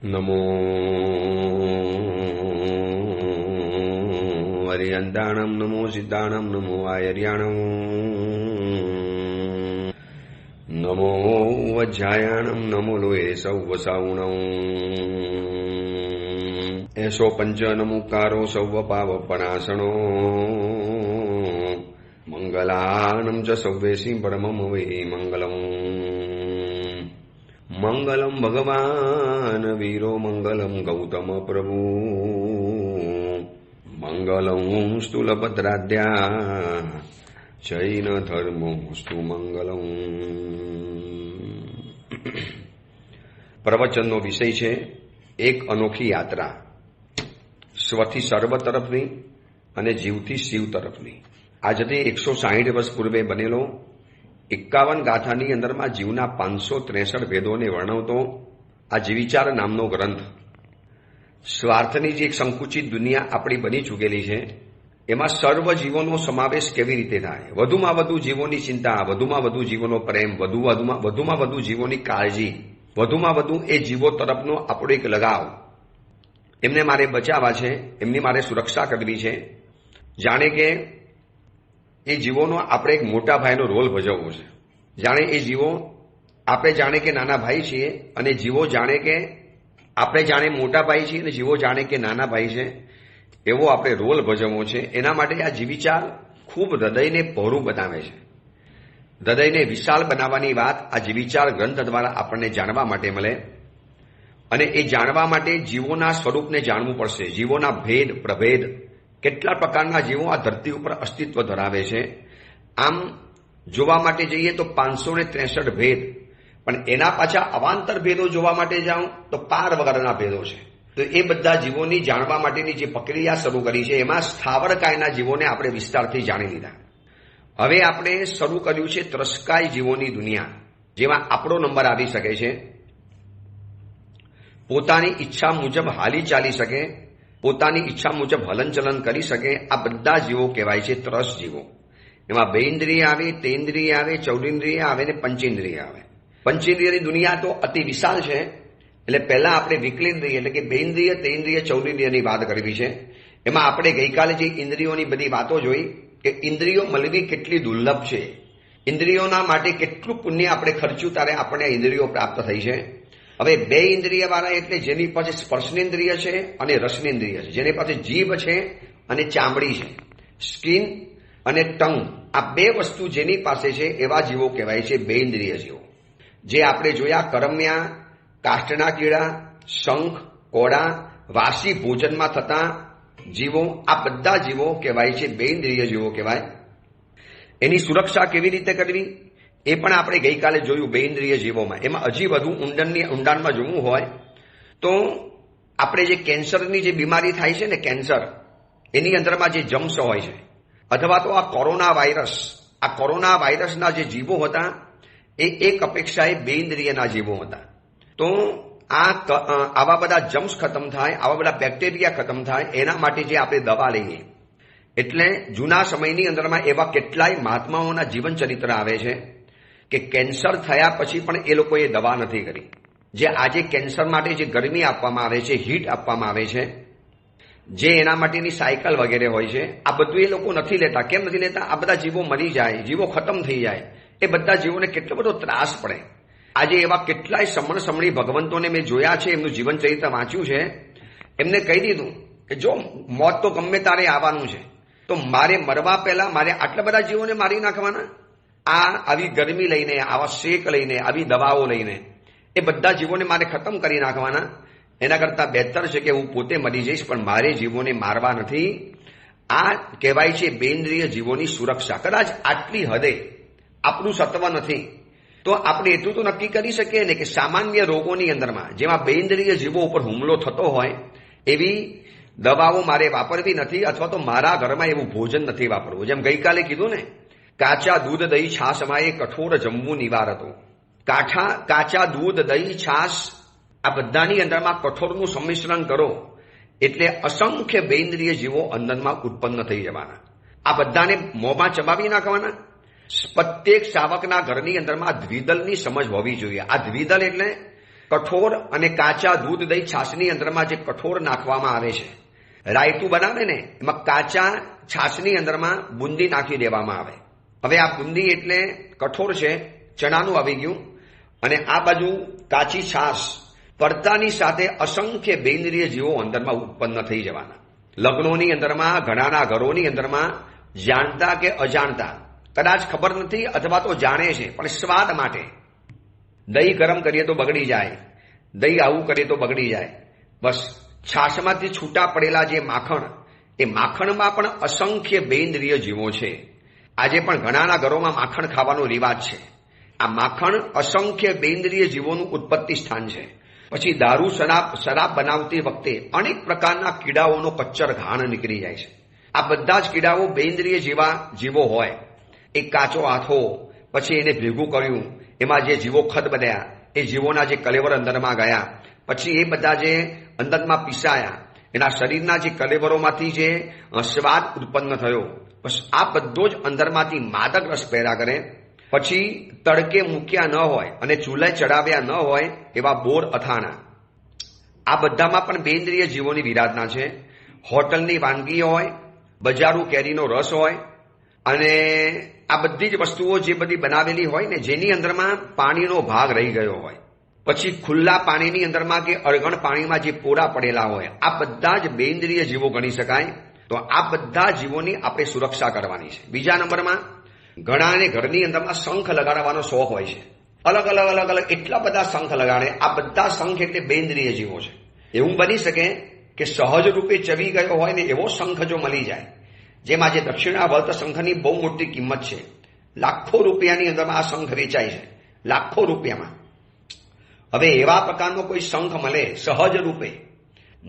નમો હરિયંતાણમ નમો સિદ્ધાણમ નમો આયર્યાણમ નમો વજ્જાયાણમ નમો લોહે સૌવસાઉણમ એસો પંચ નમુકારો સૌવ પાવપણાસણો મંગલાનમ ચ સૌવેસી પરમમ વૈ મંગલમ મંગલમ ભગવાન વીરો મંગલમ ગૌતમ પ્રભુ મંગલમ સ્થૂલભદ્રાદ્યા જૈન ધર્મોસ્તુ મંગલમ. પ્રવચનનો વિષય છે એક અનોખી યાત્રા, સ્વથી સર્વ તરફની અને જીવથી શિવ તરફની. આજથી 160 વર્ષ પૂર્વે બનેલો 51 ગાથાની અંદરમાં જીવના 563 ભેદોને વર્ણવતો આ જીવિચાર નામનો ગ્રંથ, સ્વાર્થની જે એક સંકુચિત દુનિયા આપણી બની ચૂકેલી છે એમાં સર્વ જીવોનો સમાવેશ કેવી રીતે થાય, વધુમાં વધુ જીવોની ચિંતા, વધુમાં વધુ જીવોનો પ્રેમ, વધુમાં વધુ જીવોની કાળજી, વધુમાં વધુ એ જીવો તરફનો આપણો એક લગાવ, એમને મારે બચાવવા છે, એમની મારે સુરક્ષા કરવી છે. જાણે કે એ જીવોનો આપણે એક મોટા ભાઈનો રોલ ભજવવો છે. જાણે એ જીવો આપણે જાણે કે નાના ભાઈ છીએ અને જીવો જાણે કે આપણે જાણે મોટા ભાઈ છીએ અને જીવો જાણે કે નાના ભાઈ છે, એવો આપણે રોલ ભજવવો છે. એના માટે આ જીવિચાર ખૂબ હૃદયને પહોળું બનાવે છે. હૃદયને વિશાળ બનાવવાની વાત આ જીવિચાર ગ્રંથ દ્વારા આપણને જાણવા માટે મળે. અને એ જાણવા માટે જીવોના સ્વરૂપને જાણવું પડશે. જીવોના ભેદ પ્રભેદ, કેટલા પ્રકારના જીવો આ ધરતી ઉપર અસ્તિત્વ ધરાવે છે. આમ જોવા માટે જઈએ તો 563 ભેદ, પણ એના પાછા અવાંતર ભેદો જોવા માટે જાઉં તો પાર વગરના ભેદો છે. તો એ બધા જીવોની જાણવા માટેની જે પ્રક્રિયા શરૂ કરી છે એમાં સ્થાવર કાયના જીવોને આપણે વિસ્તારથી જાણી લીધા. હવે આપણે શરૂ કર્યું છે ત્રસ્કાય જીવોની દુનિયા, જેમાં આપણો નંબર આવી શકે છે. પોતાની ઈચ્છા મુજબ હાલી ચાલી શકે, પોતાની ઈચ્છા મુજબ હલનચલન કરી શકે, આ બધા જીવો કહેવાય છે ત્રસ જીવો. એમાં 2 ઇન્દ્રિય આવે, 3 ઇન્દ્રિય આવે, 14 ઇન્દ્રિય આવે ને પંચેન્દ્રિય આવે. પંચેન્દ્રિયની દુનિયા તો અતિ વિશાળ છે, એટલે પહેલા આપણે વિકલેન્દ્રિય એટલે કે 2 ઇન્દ્રિય, 3 ઇન્દ્રિય, 14 ઇન્દ્રિયની વાત કરવી છે. એમાં આપણે ગઈકાલે જે ઇન્દ્રિયોની બધી વાતો જોઈ કે ઇન્દ્રિયો મળવી કેટલી દુર્લભ છે, ઇન્દ્રિયોના માટે કેટલું પુણ્ય આપણે ખર્ચ્યું ત્યારે આપણને ઇન્દ્રિયો પ્રાપ્ત થઈ છે. હવે 2 ઇન્દ્રિય વાળા એટલે જેની પાસે સ્પર્શનેન્દ્રિય છે અને રસનેન્દ્રિય છે, જેની પાસે જીભ છે અને ચામડી છે, સ્કિન અને ટંગ, આ 2 વસ્તુ જેની પાસે છે એવા જીવો કહેવાય છે 2 ઇન્દ્રિય જીવો. જે આપણે જોયા કરમ્યા, કાષ્ઠના કીડા, શંખ, કોળા, વાસી ભોજનમાં થતા જીવો, આ બધા જીવો કહેવાય છે 2 ઇન્દ્રિય જીવો કહેવાય. એની સુરક્ષા કેવી રીતે કરવી એ પણ આપણે ગઈકાલે જોયું 2 ઇન્દ્રિય જીવોમાં. એમાં હજી વધુ ઊંડાણમાં જોવું હોય તો આપણે જે કેન્સરની જે બીમારી થાય છે ને, કેન્સર, એની અંદરમાં જે જમ્સ હોય છે, અથવા તો આ કોરોના વાયરસના જે જીવો હતા એ એક અપેક્ષાએ 2 ઇન્દ્રિયના જીવો હતા. તો આવા બધા જમ્સ ખતમ થાય, આવા બધા બેક્ટેરિયા ખતમ થાય, એના માટે જે આપણે દવા લઈએ. એટલે જૂના સમયની અંદરમાં એવા કેટલાય મહાત્માઓના જીવન ચરિત્ર આવે છે કે કેન્સર થયા પછી પણ એ લોકોએ દવા નથી કરી. જે આજે કેન્સર માટે જે ગરમી આપવામાં આવે છે, હીટ આપવામાં આવે છે, જે એના માટેની સાયકલ વગેરે હોય છે, આ બધું એ લોકો નથી લેતા. કેમ નથી લેતા? આ બધા જીવો મરી જાય, જીવો ખતમ થઈ જાય, એ બધા જીવોને કેટલો બધો ત્રાસ પડે. આજે એવા કેટલાય સમણી ભગવંતોને મેં જોયા છે, એમનું જીવન ચરિત્ર વાંચ્યું છે. એમને કહી દીધું કે જો મોત તો ગમે તારે આવવાનું છે, તો મારે મરવા પહેલા મારે આટલા બધા જીવોને મારી નાખવાના? આવી ગરમી લઈને, આવા શેક લઈને, આવી દવાઓ લઈને એ બધા જીવોને મારે ખતમ કરી નાખવાના? એના કરતાં બહેતર છે કે હું પોતે મરી જઈશ, પણ મારે જીવોને મારવા નથી. આ કહેવાય છે 2 ઇન્દ્રિય જીવોની સુરક્ષા. કદાચ આટલી હદે આપણું સત્વ નથી તો આપણે એટલું તો નક્કી કરી શકીએ ને કે સામાન્ય રોગોની અંદરમાં જેમાં 2 ઇન્દ્રિય જીવો ઉપર હુમલો થતો હોય એવી દવાઓ મારે વાપરવી નથી, અથવા તો મારા ઘરમાં એવું ભોજન નથી વાપરવું. જેમ ગઈકાલે કીધું ને, કાચા દૂધ દહીં છાશમાં એ કઠોર જમવું નિવારતો. કાચા દૂધ દહીં છાશ આ બધાની અંદરમાં કઠોરનું સંમિશ્રણ કરો એટલે અસંખ્ય 2 ઇન્દ્રિય જીવો અંદરમાં ઉત્પન્ન થઈ જવાના. આ બધાને મોંમાં ચબાવી નાખવાના. પ્રત્યેક શાવકના ઘરની અંદરમાં દ્વિદલની સમજ હોવી જોઈએ. આ દ્વિદલ એટલે કઠોર અને કાચા દૂધ દહીં છાશની અંદરમાં જે કઠોર નાખવામાં આવે છે, રાયતું બનાવે ને એમાં કાચા છાશની અંદરમાં બુંદી નાખી દેવામાં આવે. હવે આ બુંદી એટલે કઠોર છે, ચણાનું આવી ગયું, અને આ બાજુ કાચી છાશ, પડતાની સાથે અસંખ્ય બેન્દ્રિય જીવો અંદરમાં ઉત્પન્ન થઈ જવાના. લગ્નોની અંદરમાં, ઘણાના ઘરોની અંદરમાં જાણતા કે અજાણતા, કદાચ ખબર નથી અથવા તો જાણે છે, પણ સ્વાદ માટે દહીં ગરમ કરીએ તો બગડી જાય, દહીં આવું કરીએ તો બગડી જાય. બસ છાશમાંથી છૂટા પડેલા જે માખણ, એ માખણમાં પણ અસંખ્ય બેન્દ્રિય જીવો છે. આજે પણ ઘણાના ઘરોમાં માખણ ખાવાનો રિવાજ છે. આ માખણ અસંખ્ય બેન્દ્રિય જીવોનું ઉત્પત્તિ સ્થાન છે. પછી દારૂ શરાબ બનાવતી વખતે અનેક પ્રકારના કીડાઓનો કચ્ચર ઘાણ નીકળી જાય છે. આ બધા જ કીડાઓ બેન્દ્રિય જેવા જીવો હોય. એક કાચો હાથો, પછી એને ભેગું કર્યું, એમાં જે જીવો ખદ બન્યા, એ જીવોના જે કલેવર અંદરમાં ગયા, પછી એ બધા જે અંદરમાં પીસાયા, એના શરીરના જે કલેવરોમાંથી જે સ્વાદ ઉત્પન્ન થયો, બસ આ બધો જ અંદરમાંથી માદક રસ પેદા કરે. પછી તડકે મૂક્યા ન હોય અને ચૂલે ચડાવ્યા ન હોય એવા બોર અથાણા, આ બધામાં પણ બેન્દ્રિય જીવોની વિરાધના છે. હોટલની વાનગી હોય, બજારું કેરીનો રસ હોય, અને આ બધી જ વસ્તુઓ જે બધી બનાવેલી હોય ને, જેની અંદરમાં પાણીનો ભાગ રહી ગયો હોય, પછી ખુલ્લા પાણીની અંદરમાં કે અળગણ પાણીમાં જે પોરા પડેલા હોય, આ બધા જ બેન્દ્રિય જીવો ગણી શકાય. તો આ બધા જીવોની આપણે સુરક્ષા કરવાની છે. બીજા નંબરમાં ઘણાને ઘરની અંદરમાં શંખ લગાડવાનો શોખ હોય છે. અલગ અલગ અલગ અલગ એટલા બધા શંખ લગાડે. આ બધા શંખ એટલે બેન્દ્રિય જીવો છે. એવું બની શકે કે સહજ રૂપે ચવી ગયો હોય ને એવો શંખ જો મળી જાય, જેમાં જે દક્ષિણાવર્ત શંખની બહુ મોટી કિંમત છે, લાખો રૂપિયાની અંદરમાં આ શંખ વેચાય છે, લાખો રૂપિયામાં. હવે એવા પ્રકારનો કોઈ શંખ મળે સહજ રૂપે,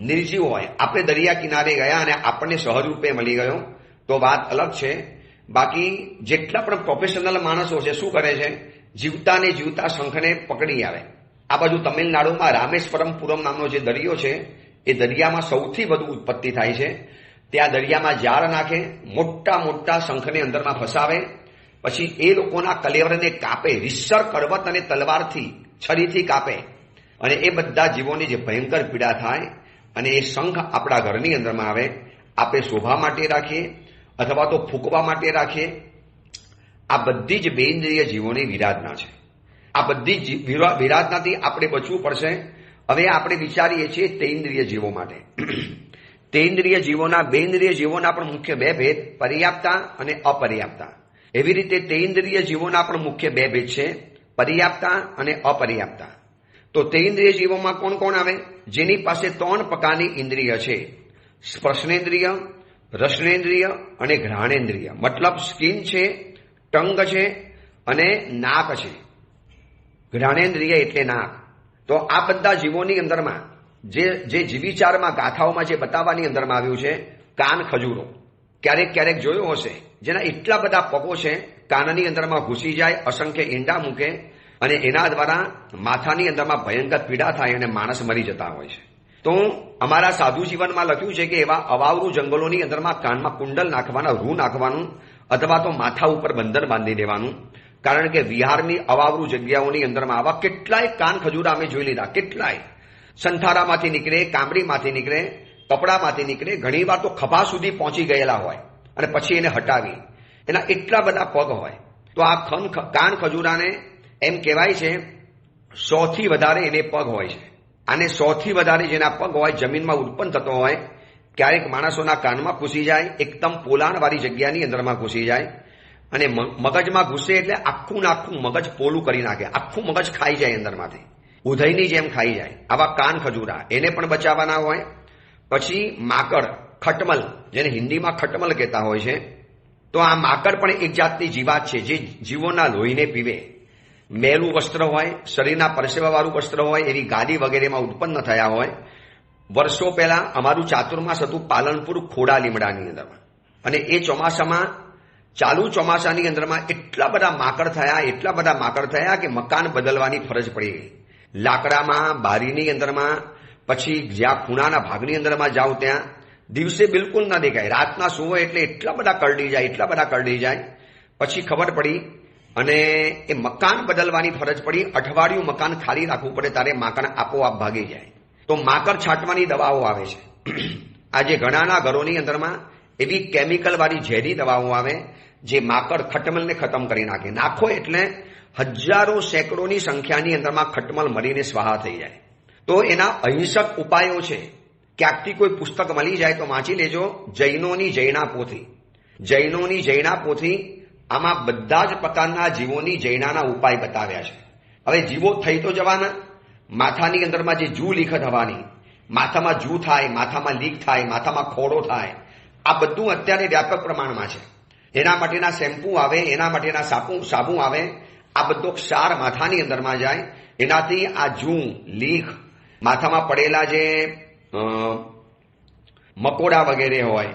નિર્જીવ હોય, આપણે દરિયા કિનારે ગયા અને આપણને સહજ રૂપે મળી ગયો તો વાત અલગ છે. બાકી જેટલા પણ પ્રોફેશનલ માણસો છે શું કરે છે, જીવતા ને જીવતા શંખને પકડી આવે. આ બાજુ તમિલનાડુમાં રામેશ્વરમપુરમ નામનો જે દરિયો છે, એ દરિયામાં સૌથી વધુ ઉત્પત્તિ થાય છે. ત્યાં દરિયામાં જાળ નાખે, મોટા મોટા શંખને અંદરમાં ફસાવે, પછી એ લોકોના કલેવરને કાપે, રીસર, કડવત અને તલવારથી, છરીથી કાપે, અને એ બધા જીવોની જે ભયંકર પીડા થાય. અને એ શંખ આપણા ઘરની અંદરમાં આવે, આપણે શોભા માટે રાખીએ અથવા તો ફૂંકવા માટે રાખીએ. આ બધી જ બેન્દ્રિય જીવોની વિરાધના છે. આ બધી જ વિરાધનાથી આપણે બચવું પડશે. હવે આપણે વિચારીએ છીએ તેન્દ્રિય જીવો માટે. તેન્દ્રિય જીવોના, બેન્દ્રિય જીવોના પણ મુખ્ય બે ભેદ, પર્યાપ્તા અને અપર્યાપ્તા. એવી રીતે તેન્દ્રિય જીવોના પણ મુખ્ય બે ભેદ છે, પર્યાપ્તા અને અપર્યાપ્તા. તો તેન્દ્રિય જીવોમાં કોણ કોણ આવે? જેની પાસે 3 પ્રકારની ઇન્દ્રિય છે, સ્પર્શનેન્દ્રિય, રસનેન્દ્રિય અને ઘ્રાણેન્દ્રિય. મતલબ સ્કિન છે, ટંગ છે અને નાક છે. ઘ્રાણેન્દ્રિય એટલે નાક. તો આ બધા જીવોની અંદરમાં જે જીવિચારમાં, ગાથાઓમાં જે બતાવવાની અંદરમાં આવ્યું છે, કાન ખજૂરો. ક્યારેક ક્યારેક જોયો હશે, જેના એટલા બધા પગો છે, કાનની અંદરમાં ઘૂસી જાય, અસંખ્ય ઈંડા મૂકે, અને એના દ્વારા માથાની અંદરમાં ભયંકર પીડા થાય અને માણસ મરી જતા હોય છે. તો અમારા સાધુ જીવનમાં લખ્યું છે કે એવા અવાવરૂ જંગલોની અંદરમાં કાનમાં કુંડલ નાખવાના, રૂ નાખવાનું, અથવા તો માથા ઉપર બંધન બાંધી દેવાનું. કારણ કે વિહારની અવાવરૂ જગ્યાઓની અંદરમાં આવા કેટલાય કાન ખજૂરા અમે જોઈ લીધા. કેટલાય સંથારામાંથી નીકળે, કામડીમાંથી નીકળે, કપડામાંથી નીકળે, ઘણી વાર તો ખભા સુધી પહોંચી ગયેલા હોય અને પછી એને હટાવી. એના એટલા બધા પગ હોય. તો આ કાન ખજૂરાને એમ કહેવાય છે 100 થી વધારે એને પગ હોય છે. અને 100 થી વધારે જેના પગ હોય, જમીનમાં ઉત્પન્ન થતો હોય. ક્યારેક માણસોના કાનમાં ઘૂસી જાય, એકદમ પોલાણવાળી જગ્યાની અંદરમાં ઘૂસી જાય, અને મગજમાં ઘૂસે એટલે આખું મગજ પોલું કરી નાખે, આખું મગજ ખાઈ જાય અંદરમાંથી, ઉધઈની જેમ ખાઈ જાય. આવા કાન ખજૂરા, એને પણ બચાવવાના હોય. પછી માકડ, ખટમલ, જેને હિન્દીમાં ખટમલ કહેતા હોય છે. તો આ માકડ પણ એક જાતની જીવાત છે, જે જીવોના લોહીને પીવે. મેલું વસ્ત્ર હોય, શરીરના પરસેવાવાળું વસ્ત્ર હોય, એવી ગાદી વગેરેમાં ઉત્પન્ન થયા હોય. વર્ષો પહેલા અમારું ચાતુર્માસ હતું પાલનપુર ખોડા લીમડાની અંદરમાં, અને એ ચોમાસામાં, ચાલુ ચોમાસાની અંદરમાં એટલા બધા માકડ થયા કે મકાન બદલવાની ફરજ પડી ગઈ. લાકડામાં, બારીની અંદરમાં, પછી જ્યાં ખૂણાના ભાગની અંદરમાં જાઓ ત્યાં દિવસે બિલકુલ ના દેખાય, રાતના સુવો એટલે એટલા બધા કરડી જાય. પછી ખબર પડી અને એ મકાન બદલવાની ફરજ પડી. અઠવાડિયું મકાન ખાલી રાખવું પડે, તારે મકાન આપોઆપ ભાગી જાય. તો માકડ છાંટવાની દવાઓ આવે છે. આજે ઘણાના ઘરોની અંદરમાં એવી કેમિકલ વાળી ઝેરી દવાઓ આવે જે માકડ ખટમલને ખતમ કરી નાખે. નાખો એટલે હજારો સેંકડોની સંખ્યાની અંદરમાં ખટમલ મરીને સ્વાહા થઈ જાય. તો એના અહિંસક ઉપાયો છે. ક્યાંકથી કોઈ પુસ્તક મળી જાય તો વાંચી લેજો. જૈનોની જૈના પોથી, જૈનોની જૈના પોથી આમાં બધા જ પ્રકારના જીવોની જૈનાના ઉપાય બતાવ્યા છે. હવે જીવો થઈ તો જવાના, માથાની અંદરમાં જે જૂ લીખ થવાની, માથામાં જૂ થાય, માથામાં લીક થાય, માથામાં ખોડો થાય, આ બધું અત્યારે વ્યાપક પ્રમાણમાં છે. એના માટેના શેમ્પુ આવે, એના માટેના સાબુ આવે. આ બધો ક્ષાર માથાની અંદરમાં જાય. એનાથી આ જૂ લીખ, માથામાં પડેલા જે મકોડા વગેરે હોય,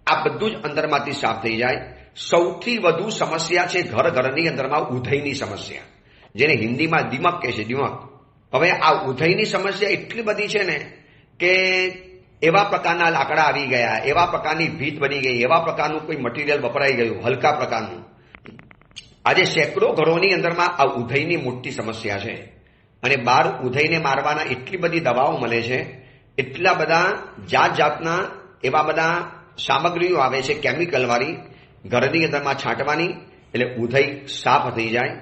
આ બધું જ અંદરમાંથી સાફ થઈ જાય. સૌથી વધુ સમસ્યા છે ઘરની અંદરમાં ઉધઈની સમસ્યા, જેને હિન્દીમાં દિમક કહે છે, દિમક. હવે આ ઉધઈની સમસ્યા એટલી બધી છે ને કે એવા પ્રકારના લાકડા આવી ગયા, એવા પ્રકારની ભીત બની ગઈ, એવા પ્રકારનું કોઈ મટીરિયલ વપરાઈ ગયું, હલકા પ્રકારનું. આજે સેંકડો ઘરોની અંદરમાં આ ઉધઈની મોટી સમસ્યા છે. અને બહાર ઉધઈને મારવાના એટલી બધી દવાઓ મળે છે, એટલા બધા જાત જાતના એવા બધા સામગ્રીઓ આવે છે કેમિકલ વાળી, ઘરની અંદરમાં છાંટવાની, એટલે ઉધઈ સાફ થઈ જાય.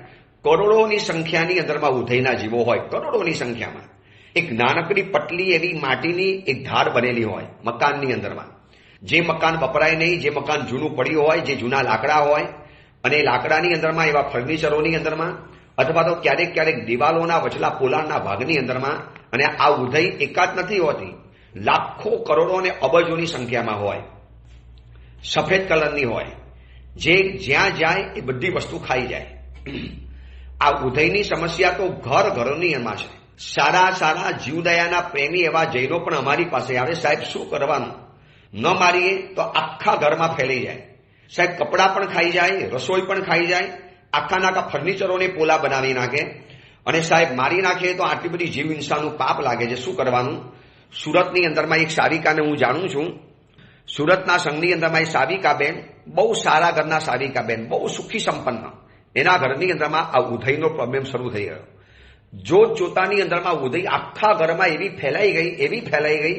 કરોડોની સંખ્યાની અંદરમાં ઉધઈના જીવો હોય, કરોડોની સંખ્યામાં. એક નાનકડી પટલી એવી માટીની એક ધાર બનેલી હોય મકાનની અંદરમાં. જે મકાન વપરાય નહીં, જે મકાન જૂનું પડ્યું હોય, જે જૂના લાકડા હોય, અને લાકડાની અંદરમાં એવા ફર્નિચરોની અંદરમાં, અથવા તો ક્યારેક ક્યારેક દિવાલોના વચલા પોલાણના ભાગની અંદરમાં. અને આ ઉધઈ એકાદ નથી હોતી, લાખો કરોડો અને અબજોની સંખ્યામાં હોય, સફેદ કલરની હોય, જે જ્યાં જાય એ બધી વસ્તુ ખાઈ જાય. આ ઉધઈની સમસ્યા તો ઘરની એમાં છે. સારા સારા જીવદયાના પ્રેમી એવા જૈનો પણ અમારી પાસે આવે, સાહેબ શું કરવાનું, ન મારીએ તો આખા ઘરમાં ફેલાઈ જાય. સાહેબ કપડાં પણ ખાઈ જાય, રસોઈ પણ ખાઈ જાય, આખા ફર્નિચરોને પોલા બનાવી નાખે. અને સાહેબ મારી નાખે તો આટલી બધી જીવ હિંસાનું પાપ લાગે છે, શું કરવાનું. સુરતની અંદરમાં એક સાવિકાને હું જાણું છું. સુરતના સંઘની અંદરમાં એક સાવિકાબેન, બહુ સારા ઘરના સાવિકાબેન, બહુ સુખી સંપન્ન. એના ઘરની અંદરમાં આ ઉધઈનો પ્રોબ્લેમ શરૂ થઈ ગયો. જોતાની અંદરમાં ઉધઈ આખા ઘરમાં એવી ફેલાઈ ગઈ,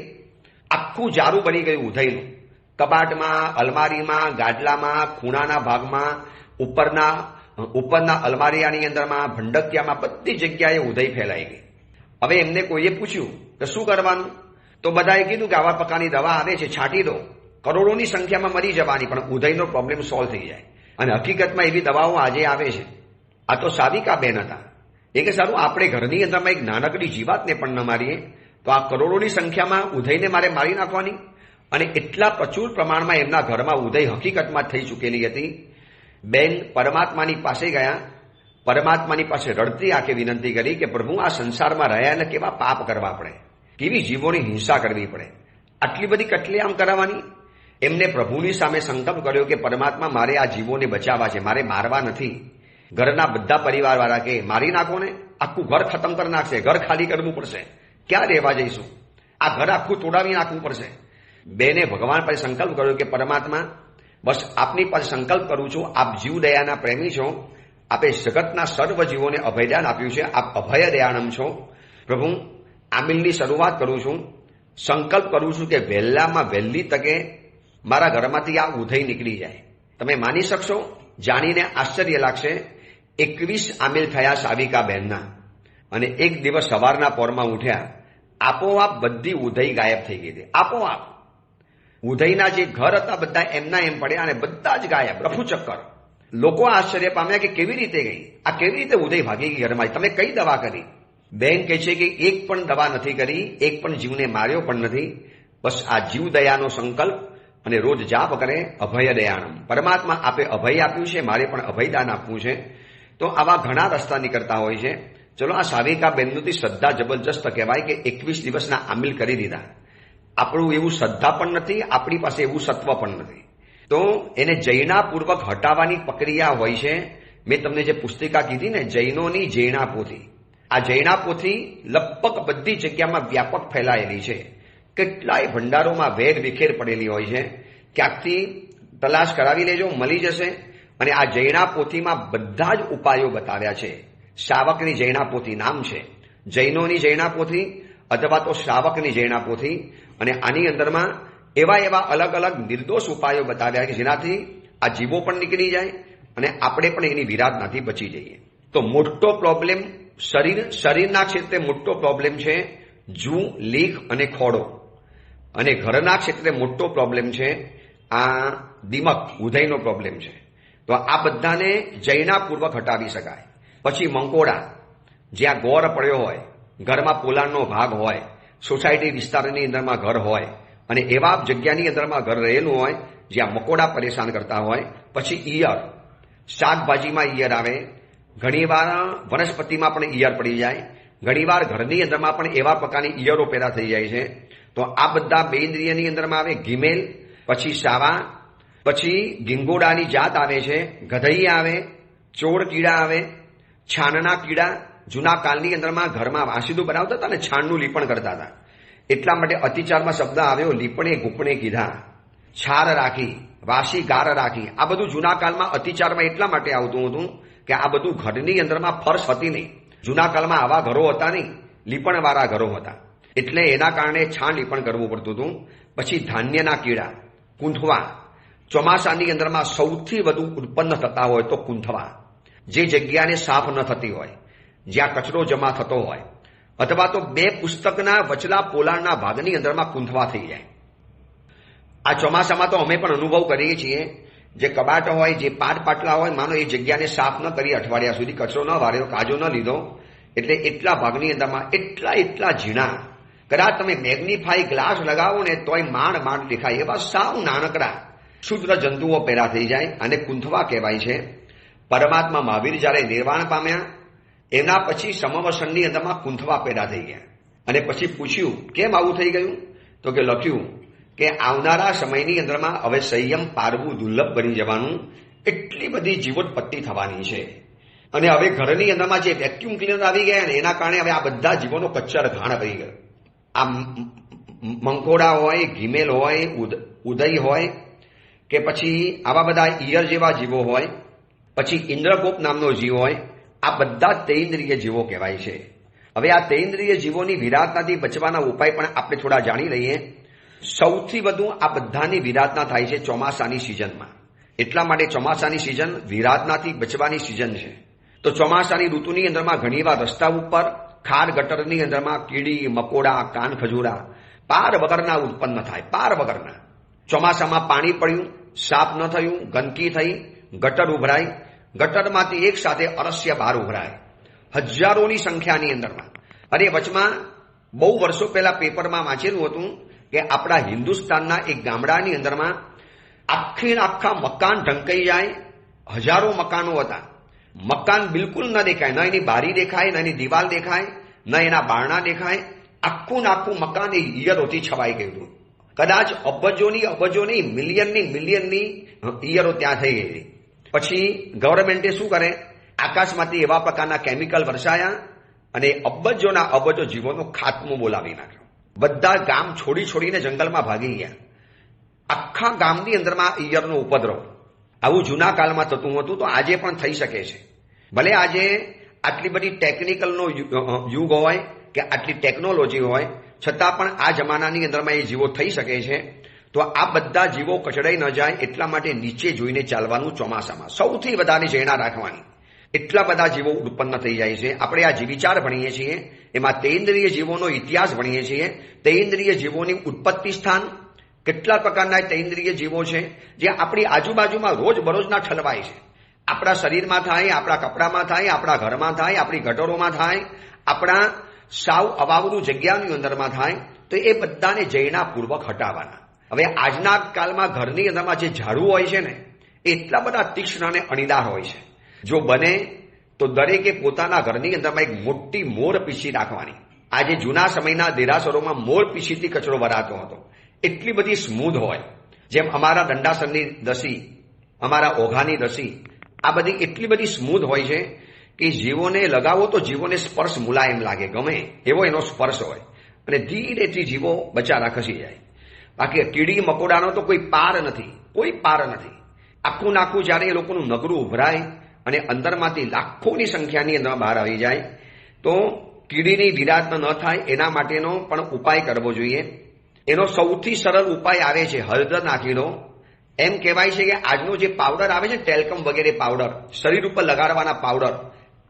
આખું જારું બની ગયું ઉધઈનું. કબાટમાં, અલમારીમાં, ગાડલામાં, ખૂણાના ભાગમાં, ઉપરના અલમારીયાની અંદરમાં, ભંડકિયામાં, બધી જગ્યાએ ઉધઈ ફેલાઈ ગઈ. હવે એમને કોઈએ પૂછ્યું કે શું કરવાનું, તો બધાએ કીધું કે આવા પ્રકારની દવા આવે છે, છાંટી દો, કરોડોની સંખ્યામાં મરી જવાની, પણ ઉધઈનો પ્રોબ્લેમ સોલ્વ થઈ જાય. અને હકીકતમાં એવી દવાઓ આજે આવે છે. આ તો સાવિકા બેન હતા. એ કે સારું, આપણે ઘરની અંદરમાં એક નાનકડી જીવાતને પણ ન મારીએ તો આ કરોડોની સંખ્યામાં ઉધઈને મારે મારી નાખવાની. અને એટલા પ્રચુર પ્રમાણમાં એમના ઘરમાં ઉધઈ હકીકતમાં થઈ ચૂકેલી હતી. બેન પરમાત્માની પાસે ગયા, પરમાત્માની પાસે રડતી આંખે વિનંતી કરી કે પ્રભુ, આ સંસારમાં રહ્યા એટલે કેવા પાપ કરવા પડે, કેવી જીવોની હિંસા કરવી પડે, આટલી બધી કટલેઆમ કરાવવાની. એમને પ્રભુની સામે સંકલ્પ કર્યો કે પરમાત્મા, મારે આ જીવોને બચાવવા છે, મારે મારવા નથી. ઘરના બધા પરિવારવાળા કે મારી નાખો ને, આખું ઘર ખતમ કરી નાખશે, ઘર ખાલી કરવું પડશે, ક્યાં રહેવા જઈશું, આ ઘર આખું તોડાવી નાખવું પડશે. બેને ભગવાન પાસે સંકલ્પ કર્યો કે પરમાત્મા, બસ આપની પાસે સંકલ્પ કરું છું, આપ જીવદયાના પ્રેમી છો, આપે જગતના સર્વ જીવોને અભયદાન આપ્યું છે, આપ અભય દયાનમ છો. પ્રભુ, આમિલની શરૂઆત કરું છું, સંકલ્પ કરું છું કે વહેલામાં વહેલી તકે મારા ઘરમાંથી આ ઉધઈ નીકળી જાય. તમે માની શકશો, જાણીને આશ્ચર્ય લાગશે, 21 આમિલ થયા સાવિકા બહેનના. અને એક દિવસ સવારના પોરમાં ઉઠ્યા, આપોઆપ બધી ઉધઈ ગાયબ થઈ ગઈ હતી. આપોઆપ ઉધઈના જે ઘર હતા બધા એમના એમ પડ્યા અને બધા જ ગાયબ, રફુ ચક્કર. લોકો આશ્ચર્ય પામ્યા કે કેવી રીતે ગઈ, આ કેવી રીતે ઉધઈ ભાગી ગઈ ઘરમાં, તમે કઈ દવા કરી. બેન કહે છે કે એક પણ દવા નથી કરી, એક પણ જીવને માર્યો પણ નથી, બસ આ જીવ દયાનો સંકલ્પ અને રોજ જાપ કરે, અભય દયાણમ. પરમાત્મા આપે અભય આપ્યું છે, મારે પણ અભયદાન આપવું છે. તો આવા ઘણા રસ્તા નીકળતા હોય છે. ચલો, આ સાવિકા બહેનની શ્રદ્ધા જબરજસ્ત કહેવાય કે 21 દિવસના આમિલ કરી દીધા. આપણું એવું શ્રદ્ધા પણ નથી, આપણી પાસે એવું સત્વ પણ નથી. તો એને જૈનાપૂર્વક હટાવવાની પ્રક્રિયા હોય છે. મેં તમને જે પુસ્તિકા કીધી ને, જૈનોની જૈના પોથી, આ જૈના પોથી લગભગ બધી જગ્યામાં વ્યાપક ફેલાયેલી છે. કેટલાય ભંડારોમાં વેર વિખેર પડેલી હોય છે. ક્યાંકથી તલાશ કરાવી લેજો, મળી જશે. અને આ જૈના પોથીમાં બધા જ ઉપાયો બતાવ્યા છે. શાવકની જૈના પોથી નામ છે, જૈનોની જૈના પોથી અથવા તો શાવકની જૈના પોથી. અને આની અંદરમાં એવા અલગ અલગ નિર્દોષ ઉપાયો બતાવ્યા કે જેનાથી આ જીવો પણ નીકળી જાય અને આપણે પણ એની વિરાટનાથી બચી જઈએ. તો મોટો પ્રોબ્લેમ શરીરના ક્ષેત્રે મોટો પ્રોબ્લેમ છે જૂ, લીખ અને ખોડો. અને ઘરના ક્ષેત્રે મોટો પ્રોબ્લેમ છે આ દિમક, ઉદયનો પ્રોબ્લેમ છે. તો આ બધાને જૈનાપૂર્વક હટાવી શકાય. પછી મંકોડા, જ્યાં ગોર પડ્યો હોય, ઘરમાં પોલાણનો ભાગ હોય, સોસાયટી વિસ્તારની અંદરમાં ઘર હોય અને એવા જગ્યાની અંદરમાં ઘર રહેલું હોય જ્યાં મકોડા પરેશાન કરતા હોય. પછી ઈયર, શાકભાજીમાં ઈયર આવે, ઘણીવાર વનસ્પતિમાં પણ ઈયર પડી જાય, ઘણીવાર ઘરની અંદરમાં પણ એવા પ્રકારની ઈયરો પેદા થઈ જાય છે. તો આ બધા બેઇન્દ્રિયની અંદરમાં આવે. ઘીમેલ, પછી સાવા, પછી ગીંગોડાની જાત આવે છે, ગધઈ આવે, ચોર કીડા આવે, છાણના કીડા. જૂના કાળની અંદરમાં ઘરમાં વાસીદું બનાવતા હતા ને છાણનું લીપણ કરતા હતા, એટલા માટે અતિચારમાં શબ્દ આવ્યો લીપણે ગુપણે કીધા. છાર રાખી, વાસી ગાર રાખી, આ બધું જૂના કાળમાં અતિચારમાં એટલા માટે આવતું હતું કે આ બધું ઘરની અંદરમાં ફર્શ હતી નહીં. જૂના કાળમાં આવા ઘરો હતા નહીં, લીપણવાળા ઘરો હતા, એટલે એના કારણે છાણ લીપણ કરવું પડતું હતું. પછી ધાન્યના કીડા, કૂંથવા. ચોમાસાની અંદરમાં સૌથી વધુ ઉત્પન્ન થતા હોય તો કૂંથવા, જે જગ્યાને સાફ ન થતી હોય, જ્યાં કચરો જમા થતો હોય, અથવા તો બે પુસ્તકના વચલા પોલાણના ભાગની અંદરમાં કૂંથવા થઈ જાય. આ ચોમાસામાં તો અમે પણ અનુભવ કરીએ છીએ. જે કબાટ હોય, જે પાટલા હોય, માનો એ જગ્યાને સાફ ન કરી અઠવાડિયા સુધી, કચરો ન વાળ્યો, કાજો ન લીધો, એટલે એટલા ભાગની અંદરમાં એટલા ઝીણા, કદાચ તમે મેગ્નિફાઈ ગ્લાસ લગાવો ને તોય માંડ દેખાય એવા સાવ નાનકડા ક્ષુદ્ર જંતુઓ પેદા થઈ જાય. અને કૂંથવા કહેવાય છે. પરમાત્મા મહાવીર જ્યારે નિર્વાણ પામ્યા એના પછી સમવસનની અંદરમાં કૂંથવા પેદા થઈ ગયા. અને પછી પૂછ્યું કેમ આવું થઈ ગયું, તો કે લખ્યું કે આવનારા સમયની અંદરમાં હવે સંયમ પારવું દુર્લભ બની જવાનું, એટલી બધી જીવોત્પત્તિ થવાની છે. અને હવે ઘરની અંદરમાં જે વેક્યુમ ક્લીનર આવી ગયા ને એના કારણે હવે આ બધા જીવોનો કચ્ચર ઘાણ કરી ગયો. આ મંકોડા હોય, ઘીમેલ હોય, ઉદય હોય, કે પછી આવા બધા ઈયર જેવા જીવો હોય, પછી ઇન્દ્રગોપ નામનો જીવ હોય, આ બધા તૈન્દ્રિય જીવો કહેવાય છે. હવે આ તૈન્દ્રિય જીવોની વિરાટનાથી બચવાના ઉપાય પણ આપણે થોડા જાણી લઈએ. સૌથી વધુ આ બધાની વિરાટના થાય છે ચોમાસાની સિઝનમાં. એટલા માટે ચોમાસાની સિઝન વિરાટનાથી બચવાની સિઝન છે. તો ચોમાસાની ઋતુની અંદરમાં ઘણીવાર રસ્તા ઉપર, ખાર ગટરની અંદરમાં કીડી, મકોડા, કાન ખજૂરા પાર વગરના ઉત્પન્ન થાય, પાર વગરના. ચોમાસામાં પાણી પડ્યું, સાફ ન થયું, ગંદકી થઈ, ગટર ઉભરાય, ગટરમાંથી એક સાથે અરસ્ય બહાર ઉભરાય, હજારોની સંખ્યાની અંદરમાં. અને વચમાં બહુ વર્ષો પહેલા પેપરમાં વાંચેલું હતું કે આપણા હિન્દુસ્તાનના એક ગામડાની અંદરમાં આખા મકાન ઢંકાઈ જાય, હજારો મકાનો હતા. મકાન બિલકુલ ન દેખાય, ન એની બારી દેખાય, ન એની દિવાલ દેખાય, ન એના બારણા દેખાય. આખું મકાન એ ઈયરોથી છવાઈ ગયું હતું. કદાચ અબજોની મિલિયનની ઈયરો ત્યાં થઈ ગઈ. પછી ગવર્મેન્ટે શું કરે, આકાશમાંથી એવા પ્રકારના કેમિકલ વરસાયા અને અબજો જીવોનો ખાત્મો બોલાવી નાખ્યો. બધા ગામ છોડીને જંગલમાં ભાગી ગયા. આખા ગામની અંદરમાં ઈયરનો ઉપદ્રવ. આવું જૂના કાળમાં થતું હતું, તો આજે પણ થઈ શકે છે. ભલે આજે આટલી બધી ટેકનિકલનો યુગ હોય કે આટલી ટેકનોલોજી હોય, છતાં પણ આ જમાનાની અંદરમાં એ જીવો થઈ શકે છે. તો આ બધા જીવો કચડાઈ ન જાય એટલા માટે નીચે જોઈને ચાલવાનું ચોમાસામાં. સૌથી વધારે જૈના રાખવાની. એટલા બધા જીવો ઉત્પન્ન થઈ જાય છે. આપણે આ વિચાર ભણીએ છીએ, એમાં તૈન્દ્રિય જીવોનો ઇતિહાસ ભણીએ છીએ. તૈન્દ્રિય જીવોની ઉત્પત્તિ સ્થાન, કેટલા પ્રકારના તૈન્દ્રિય જીવો છે જે આપણી આજુબાજુમાં રોજબરોજના ઠલવાય છે. આપણા શરીરમાં થાય, આપણા કપડામાં થાય, આપણા ઘરમાં થાય, આપણી ગટરોમાં થાય, આપણા સાવ અવાવરું જગ્યાની અંદરમાં થાય. તો એ બધાને જૈનાપૂર્વક હટાવવાના. હવે આજના કાળમાં ઘરની અંદરમાં જે ઝાડુ હોય છે ને, એટલા બધા તીક્ષ્ણ અને અણીદાર હોય છે. જો બને તો દરેકે પોતાના ઘરની અંદરમાં એક મોટી મોર પીસી રાખવાની. આજે જૂના સમયના દેરાસરોમાં મોર પીસીથી કચરો ભરાતો હતો. એટલી બધી સ્મૂધ હોય, જેમ અમારા દંડાસરની દસી, અમારા ઓઘાની દસી, આ બધી એટલી બધી સ્મૂધ હોય છે કે જીવોને લગાવો તો જીવોને સ્પર્શ મુલાયમ લાગે, ગમે એવો એનો સ્પર્શ હોય, અને ધીરેથી જીવો બચારા ખસી જાય. બાકી કીડી મકોડાનો તો કોઈ પાર નથી. આખું નાખું જ્યારે એ લોકોનું નગરું ઉભરાય અને અંદરમાંથી લાખોની સંખ્યાની અંદર બહાર આવી જાય તો કીડીની વિરાટ ન થાય એના માટેનો પણ ઉપાય કરવો જોઈએ. એનો સૌથી સરળ ઉપાય આવે છે હળદર નાખીનો. એમ કહેવાય છે કે આજનો જે પાવડર આવે છે ટેલ્કમ વગેરે પાવડર, શરીર ઉપર લગાડવાના પાવડર,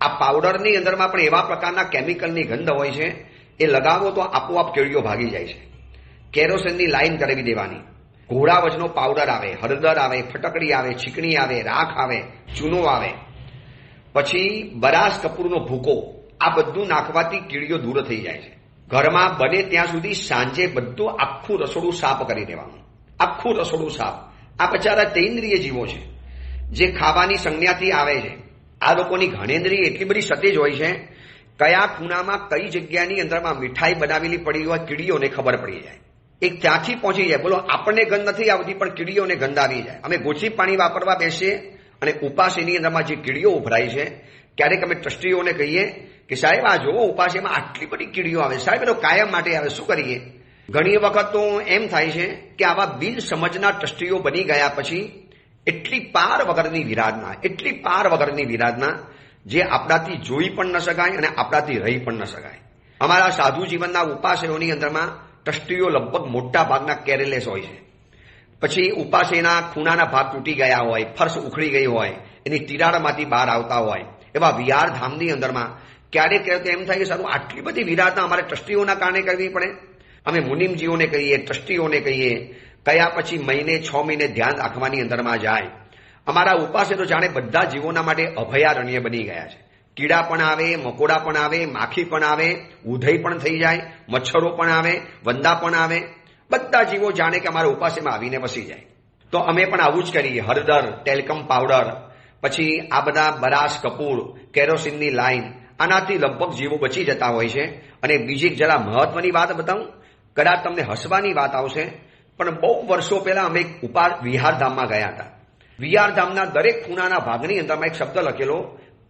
આ પાવડરની અંદરમાં પણ એવા પ્રકારના કેમિકલની ગંધ હોય છે. એ લગાવો તો આપોઆપ કીડીઓ ભાગી જાય છે. કેરોસીનની લાઈન કરાવી દેવાની. ઘોડાવજનો પાવડર આવે, હળદર આવે, ફટકડી આવે, ચીકણી આવે, રાખ આવે, ચૂનો આવે, પછી બરાસ કપૂરનો ભૂકો, આ બધું નાખવાથી કીડીઓ દૂર થઈ જાય છે. ઘરમાં બને ત્યાં સુધી સાંજે બધું આખું રસોડું સાફ કરી દેવાનું. આખું રસોડું સાફ. આ બચારા તૈન્દ્રિય જીવો છે જે ખાવાની સંજ્ઞાથી આવે છે. આ લોકોની ઘણેન્દ્રિય એટલી બધી સતેજ હોય છે, કયા ખૂણામાં કઈ જગ્યાની અંદરમાં મીઠાઈ બનાવેલી પડી હોય કીડીઓને ખબર પડી જાય. એક ત્યાંથી પહોંચી જાય. બોલો આપણને ગંધ નથી આવતી પણ કીડીઓને ગંધ આવી જાય. અમે ગોચી પાણી વાપરવા બેસીએ અને ઉપાસેની અંદરમાં જે કીડીઓ ઉભરાય છે ક્યારેક અમે ટ્રસ્ટીઓને કહીએ કે સાહેબ આ જોવો ઉપાસેમાં આટલી બધી કીડીઓ આવે. સાહેબ એ તો કાયમ માટે આવે, શું કરીએ? ઘણી વખત તો એમ થાય છે કે આવા બિન સમજના ટ્રસ્ટીઓ બની ગયા પછી એટલી પાર વગરની વિરાધના જે આપણાથી જોઈ પણ ન શકાય અને આપણાથી રહી પણ ન શકાય. અમારા સાધુ જીવનના ઉપાસેઓની અંદરમાં ટ્રસ્ટીઓ લગભગ મોટા ભાગના કેરલેસ હોય છે. પછી ઉપાસેના ખૂણાના ભાગ તૂટી ગયા હોય, ફર્શ ઉખડી ગઈ હોય, એની તિરાડમાંથી બહાર આવતા હોય, એવા વિહાર ધામની અંદરમાં ક્યારેક એમ થાય કે સારું આટલી બધી વિરાધના અમારે ટ્રસ્ટીઓના કારણે કરવી પડે. અમે મુનિમજીઓને કહીએ, ટ્રસ્ટીઓને કહીએ, કયા પછી મહિને 6 મહિને ધ્યાન રાખવાની અંદરમાં જાય. અમારા ઉપાસે તો જાણે બધા જીવોના માટે અભયારણ્ય બની ગયા છે. કીડા પણ આવે, મકોડા પણ આવે, માખી પણ આવે, ઉધઈ પણ થઈ જાય, મચ્છરો પણ આવે, વંદા પણ આવે. બધા જીવો જાણે કે અમારા ઉપાસેમાં આવીને વસી જાય. તો અમે પણ આવું જ કરીએ. હળદર, ટેલ્કમ પાવડર, પછી આ બધા બરાસ કપૂર, કેરોસીનની લાઈન, આનાથી લગભગ જીવો બચી જતા હોય છે. અને બીજી જરા મહત્વની વાત બતાવું, કદાચ તમને હસવાની વાત આવશે, પણ બહુ વર્ષો પહેલા અમે વિહારધામમાં ગયા હતા. વિહારધામના દરેક ખૂણાના ભાગની અંદરમાં એક શબ્દ લખેલો,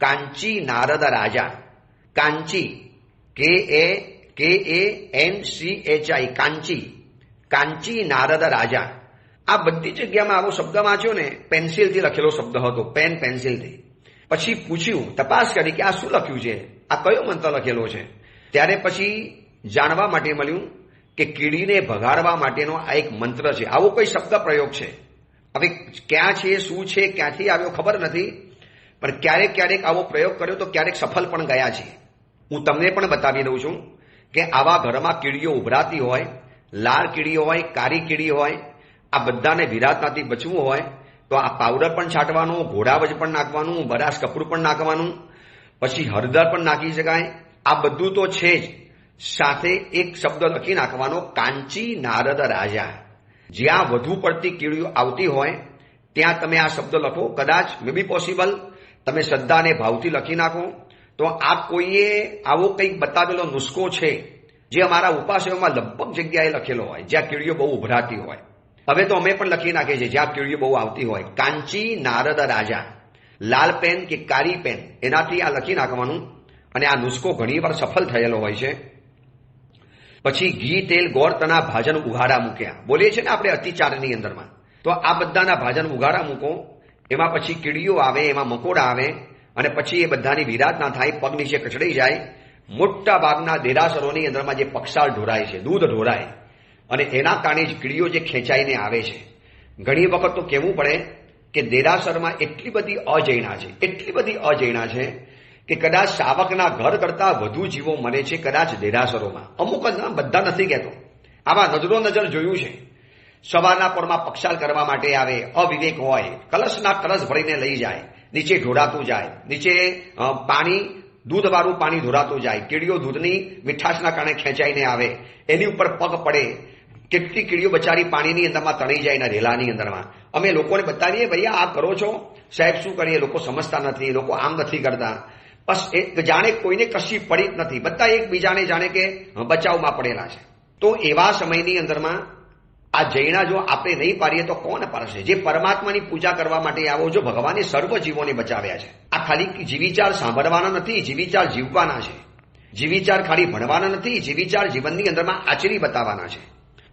કાંચી નારદ રાજા. કાંચી, KANCHI, કાંચી, કાંચી નારદ રાજા. આ બધી જગ્યામાં આવો શબ્દ વાંચ્યો ને, પેન્સિલથી લખેલો શબ્દ હતો, પેન્સિલથી. પછી પૂછ્યું, તપાસ કરી કે આ શું લખ્યું છે, આ કયો મંત્ર લખેલો છે. ત્યારે પછી જાણવા માટે મળ્યું કે કીડીને ભગાડવા માટેનો આ એક મંત્ર છે. આવો કોઈ શબ્દ પ્રયોગ છે. હવે ક્યાં છે, શું છે, ક્યાંથી આવ્યો ખબર નથી, પણ ક્યારેક ક્યારેક આવો પ્રયોગ કર્યો તો ક્યારેક સફળ પણ ગયા છે. હું તમને પણ બતાવી દઉં છું કે આવા ઘરમાં કીડીઓ ઉભરાતી હોય, લાલ કીડી હોય, કાળી કીડી હોય, આ બધાને વિરાધનાથી બચવું હોય તો આ પાવડર પણ છાંટવાનું, ઘોડાવજ પણ નાખવાનું, બરાસ કપૂર પણ નાખવાનું, પછી હળદર પણ નાખી શકાય. આ બધું તો છે જ. સાથે એક શબ્દ લખી નાખવાનો, કાંચી નારદ રાજા. જ્યાં વધુ પડતી કીડીઓ આવતી હોય ત્યાં તમે આ શબ્દ લખો. કદાચ મે બી પોસિબલ તમે શ્રદ્ધા અને ભાવથી લખી નાખો તો આ કોઈએ આવો કંઈક બતાવેલો નુસ્ખો છે જે અમારા ઉપાસયોમાં લગભગ જગ્યાએ લખેલો હોય જ્યાં કીડીઓ બહુ ઉભરાતી હોય. હવે તો અમે પણ લખી નાખીએ છીએ જ્યાં કીડીઓ બહુ આવતી હોય. કાંચી નારદ રાજા. લાલ પેન કે કાળી પેન એનાથી આ લખી નાખવાનું અને આ નુસ્ખો ઘણીવાર સફળ થયેલો હોય છે. પછી ઘી, તેલ, ગોળ, તના ભાજન ઉઘાડા મૂક્યા બોલીએ છીએ ને આપણે અતિચારની અંદરમાં. તો આ બધાના ભાજન ઉઘાડા મૂકો. એમાં પછી કીડીઓ આવે, એમાં મકોડા આવે અને પછી એ બધાની વિરાધના થાય, પગ નીચે કચડાઈ જાય. મોટા ભાગના દેરાસરોની અંદરમાં જે પક્ષાળ ઢોરાય છે, દૂધ ઢોરાય, અને એના કારણે જ કીડીઓ જે ખેંચાઈને આવે છે. ઘણી વખત તો કહેવું પડે કે દેરાસરમાં એટલી બધી અજૈણા છે કે કદાચ શાવકના ઘર કરતા વધુ જીવો મરે છે કદાચ દેરાસરોમાં. અમુક જ, બધા નથી કહેતો. આવા નજર જોયું છે. સવારના પોરમાં પક્ષાલ કરવા માટે આવે, અવિવેક હોય, કલશના કલશ ભરીને લઈ જાય, નીચે ઢોળાતું જાય, નીચે પાણી, દૂધવાળું પાણી ઢોળાતું જાય. કીડીઓ દૂધની મીઠાશના કારણે ખેંચાઈને આવે, એની ઉપર પગ પડે. કેટલી કીડીઓ બચારી પાણીની અંદરમાં તણાઈ જાય એના રેલાની અંદરમાં. અમે લોકોને બતાવીએ, ભૈયા આ કરો છો, સાહેબ શું કરીએ? લોકો સમજતા નથી, લોકો આમ નથી કરતા. બસ જાણે કોઈને કશી પડી જ નથી. બધા એકબીજાને જાણે કે બચાવમાં પડેલા છે. તો એવા સમયની અંદરમાં આ જૈના જો આપણે નહીં પાડીએ તો કોણ પાડશે? જે પરમાત્માની પૂજા કરવા માટે આવો, જો ભગવાને સર્વ જીવોને બચાવ્યા છે. આ ખાલી જીવિચાર સાંભળવાના નથી, જીવિચાર જીવવાના છે. જીવિચાર ખાલી ભણવાના નથી, જીવિચાર જીવનની અંદરમાં આચરી બતાવવાના છે.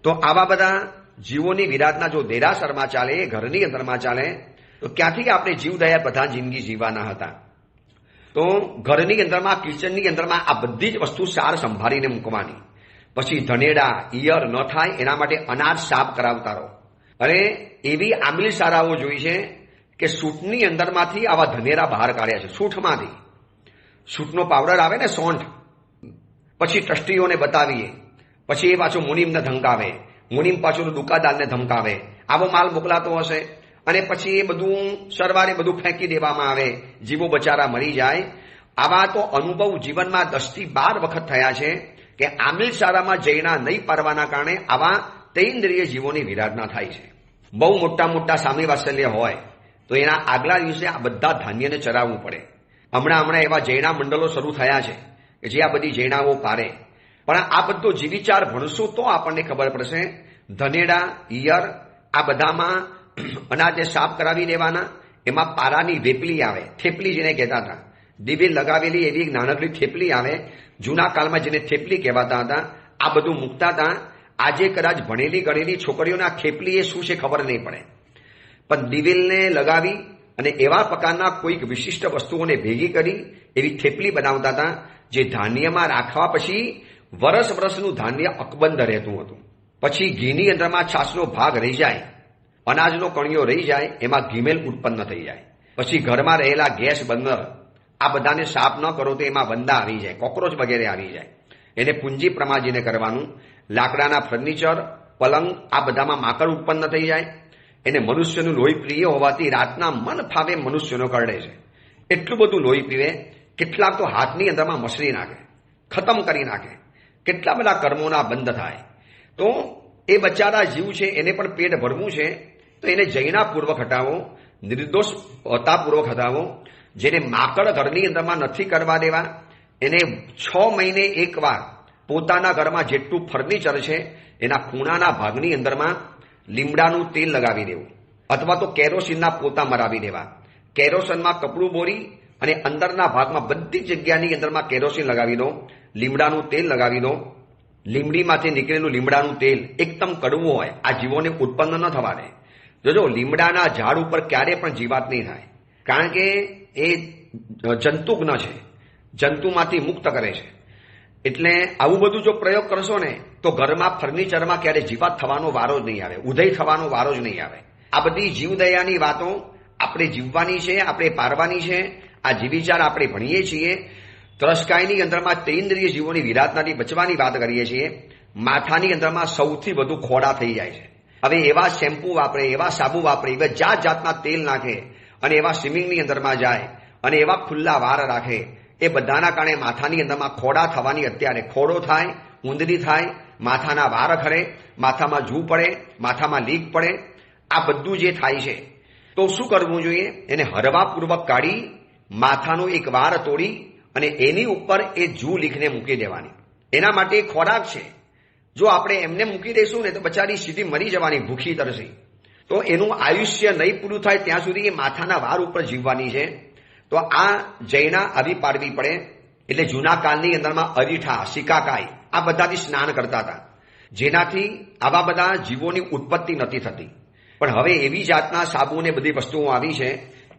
તો આવા બધા જીવોની વિરાધના જો દેરાસરમાં ચાલે, ઘરની અંદરમાં ચાલે, તો ક્યાંથી આપણે જીવદયા બધા જિંદગી જીવવાના હતા? તો ઘરની અંદરમાં, કિચનની અંદરમાં આ બધી જ વસ્તુ સાર સંભાળીને મૂકવાની. પછી ધનેડા, ઈયર ન થાય એના માટે અનાજ સાફ કરાવતા રહો. અને એવી આંબલી સારાઓ જોઈ છે કે સૂંઠની અંદરમાંથી આવા ધનેરા બહાર કાઢ્યા છે. સૂંઠમાંથી સૂંઠનો પાવડર આવે ને, સોંઠ. પછી ટ્રસ્ટીઓને બતાવીએ, પછી એ પાછો મુનિમને ધમકાવે, મુનિમ પાછું દુકાદારને ધમકાવે, આવો માલ મોકલાતો હશે. અને પછી એ બધું સરવારે બધું ફેંકી દેવામાં આવે, જીવો બચારા મરી જાય. આવા તો અનુભવ જીવનમાં 10 થી 12 વખત થયા છે કે આંબલી સારામાં જૈના નહીં પારવાના કારણે આવા તૈન્દ્રિય જીવોની વિરાધના થાય છે. બહુ મોટા મોટા સામી વાત્સલ્ય હોય તો એના આગલા દિવસે આ બધા ધાન્યને ચરાવવું પડે. હમણાં એવા જૈના મંડળો શરૂ થયા છે કે જે આ બધી જૈનાઓ પારે. પણ આ બધો જીવિચાર ભણશું તો આપણને ખબર પડશે. ધનેડા, ઈયર, આ બધામાં અનાજને સાફ કરાવી દેવાના. એમાં પારાની વેપલી આવે, થેપલી જેને કહેતા હતા, દીવે લગાવેલી એવી એક નાનકડી થેપલી આવે, જૂના કાળમાં જેને થેપલી કહેવાતા હતા. આ બધું મૂકતા હતા. આજે કદાચ ભણેલી ગણેલી છોકરીઓને આ થેપલી એ શું છે ખબર નહીં પડે, પણ દિવેલને લગાવી અને એવા પ્રકારના કોઈક વિશિષ્ટ વસ્તુઓને ભેગી કરી એવી થેપલી બનાવતા હતા, જે ધાન્યમાં રાખવા પછી વરસનું ધાન્ય અકબંધ રહેતું હતું. પછી ઘીની અંદરમાં છાશનો ભાગ રહી જાય, અનાજનો કણિયો રહી જાય, એમાં ઘીમેલ ઉત્પન્ન થઈ જાય. પછી ઘરમાં રહેલા ગેસ બર્નર આ બધાને સાફ ન કરો તો એમાં વંદા આવી જાય, કોકરોચ વગેરે આવી જાય. એને પૂંજી પ્રમાજીને કરવાનું. લાકડાના ફર્નિચર, પલંગ, આ બધામાં માકડ ઉત્પન્ન થઈ જાય. એને મનુષ્યનું લોહી પ્રિય હોવાથી રાતના મન ફાવે મનુષ્યનો કરડે છે. એટલું બધું લોહી પીવે. કેટલાક તો હાથની અંદરમાં મસળી નાખે, ખતમ કરી નાખે. કેટલા બધા કર્મોના બંધ થાય. તો એ બચારા જીવ છે, એને પણ પેટ ભરવું છે, તો એને જૈનાપૂર્વક હટાવો, નિર્દોષતાપૂર્વક હટાવો. જેને માકડ ઘરની અંદરમાં નથી કરવા દેવા, એને 6 મહિને એકવાર પોતાના ઘરમાં જેટલું ફર્નિચર છે એના ખૂણાના ભાગની અંદરમાં લીમડાનું તેલ લગાવી દેવું, અથવા તો કેરોસીનના પોતા મરાવી દેવા. કેરોસીનમાં કપડું બોરી અને અંદરના ભાગમાં બધી જગ્યાની અંદરમાં કેરોસીન લગાવી દો, લીમડાનું તેલ લગાવી દો. લીમડીમાંથી નીકળેલું લીમડાનું તેલ એકદમ કડવું હોય, આ જીવોને ઉત્પન્ન ન થવા દે. જોજો, લીમડાના ઝાડ ઉપર ક્યારે પણ જીવાત નહીં થાય, કારણ કે એ જંતુજ્ઞ છે, જંતુમાંથી મુક્ત કરે છે. એટલે આવું બધું જો પ્રયોગ કરશો ને તો ઘરમાં, ફર્નિચરમાં ક્યારે જીવાત થવાનો વારો જ નહીં આવે, ઉદય થવાનો વારો જ નહીં આવે. આ બધી જીવદયાની વાતો આપણે જીવવાની છે, આપણે પારવાની છે. આ જીવિચાર આપણે ભણીએ છીએ. ત્રસ્કાયની અંદરમાં તૈન્દ્રિય જીવોની વિરાધનાથી બચવાની વાત કરીએ છીએ. માથાની અંદરમાં સૌથી વધુ ખોડા થઈ જાય છે. હવે એવા શેમ્પુ વાપરે, એવા સાબુ વાપરે, એવા જાતના તેલ નાખે અને એવા સ્વિમિંગની અંદરમાં જાય અને એવા ખુલ્લા વાર રાખે. એ બધાના કારણે માથાની અંદરમાં ખોડા થવાની, અત્યારે ખોડો થાય, ઊંદરી થાય, માથાના વાર ખરે, માથામાં જૂ પડે, માથામાં લીક પડે. આ બધું જે થાય છે તો શું કરવું જોઈએ? એને હરવાપૂર્વક કાઢી માથાનો એક વાર તોડી અને એની ઉપર એ જૂ લીખને મૂકી દેવાની. એના માટે ખોરાક છે. જો આપણે એમને મૂકી દઈશું ને તો બચારી સીધી મરી જવાની, ભૂખી તરસી. તો એનું આયુષ્ય નહીં પૂરું થાય ત્યાં સુધી એ માથાના વાર ઉપર જીવવાની છે. તો આ જૈના આવી પાડવી પડે. એટલે જૂના કાળની અંદરમાં અરીઠા, સિકાકાઈ, આ બધાથી સ્નાન કરતા હતા, જેનાથી આવા બધા જીવોની ઉત્પત્તિ નથી થતી. પણ હવે એવી જાતના સાબુ ને બધી વસ્તુઓ આવી છે,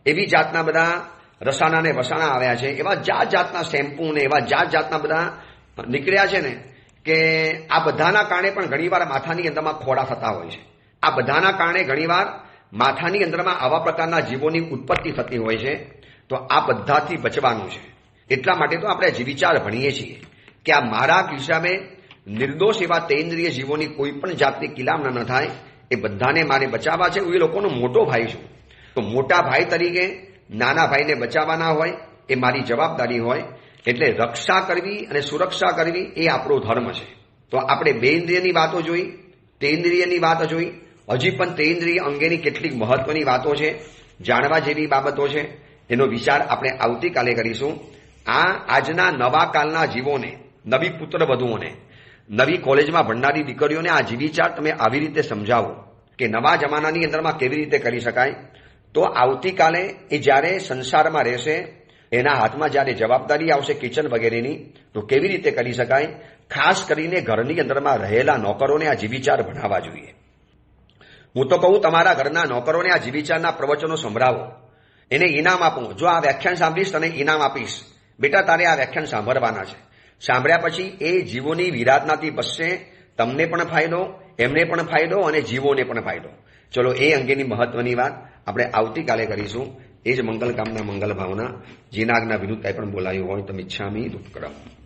એવી જાતના બધા રસાણા ને વસાણા આવ્યા છે, એવા જાતના શેમ્પુ ને એવા જાતના બધા નીકળ્યા છે ને કે આ બધાના કારણે પણ ઘણીવાર માથાની અંદરમાં ખોડા થતા હોય છે. આ બધાના કારણે ઘણીવાર માથાની અંદરમાં આવા પ્રકારના જીવોની ઉત્પત્તિ થતી હોય છે. તો આ બધાથી બચવાનું છે. એટલા માટે તો આપણે જીવિચાર ભણીએ છીએ કે આ મારા હિસાબે નિર્દોષ એવા તૈન્દ્રિય જીવોની કોઈ પણ જાતની કિલામણા ન થાય, એ બધાને મારે બચાવવા છે. હું એ લોકોનો મોટો ભાઈ છું, તો મોટા ભાઈ તરીકે નાના ભાઈને બચાવવાના હોય એ મારી જવાબદારી હોય. એટલે રક્ષા કરવી અને સુરક્ષા કરવી એ આપણો ધર્મ છે. તો આપણે બેઇન્દ્રિયની વાતો જોઈ, તૈન્દ્રિયની વાત જોઈ. હજી પણ તૈન્દ્રિય અંગેની કેટલીક મહત્વની વાતો છે, જાણવા જેવી બાબતો છે. એનો વિચાર આપણે આવતીકાલે કરીશું. આજના નવા કાળના જીવોને, નવી પુત્ર વધુઓને, નવી કોલેજમાં ભણનારી દીકરીઓને આ જીવિચાર તમે આવી રીતે સમજાવો કે નવા જમાનાની અંદરમાં કેવી રીતે કરી શકાય. તો આવતીકાલે એ જ્યારે સંસારમાં રહેશે, એના હાથમાં જ્યારે જવાબદારી આવશે કિચન વગેરેની, તો કેવી રીતે કરી શકાય. ખાસ કરીને ઘરની અંદરમાં રહેલા નોકરોને આ જીવિચાર ભણાવવા જોઈએ. હું તો કહું તમારા ઘરના નોકરોને આ જીવિચારના પ્રવચનો સંભળાવો, એને ઇનામ આપો. જો આ વ્યાખ્યાન સાંભળીશ તને ઇનામ આપીશ, બેટા તારે આ વ્યાખ્યાન સાંભળવાના છે. સાંભળ્યા પછી એ જીવોની વિરાધનાથી બસશે, તમને પણ ફાયદો, એમને પણ ફાયદો અને જીવોને પણ ફાયદો. ચલો એ અંગેની મહત્વની વાત આપણે આવતીકાલે કરીશું. એ જ મંગલ કામના મંગલ ભાવના. જીના આજ્ઞા વિરુદ્ધ કંઈ પણ બોલાયું હોય તો મિચ્છામિ દુક્કડમ.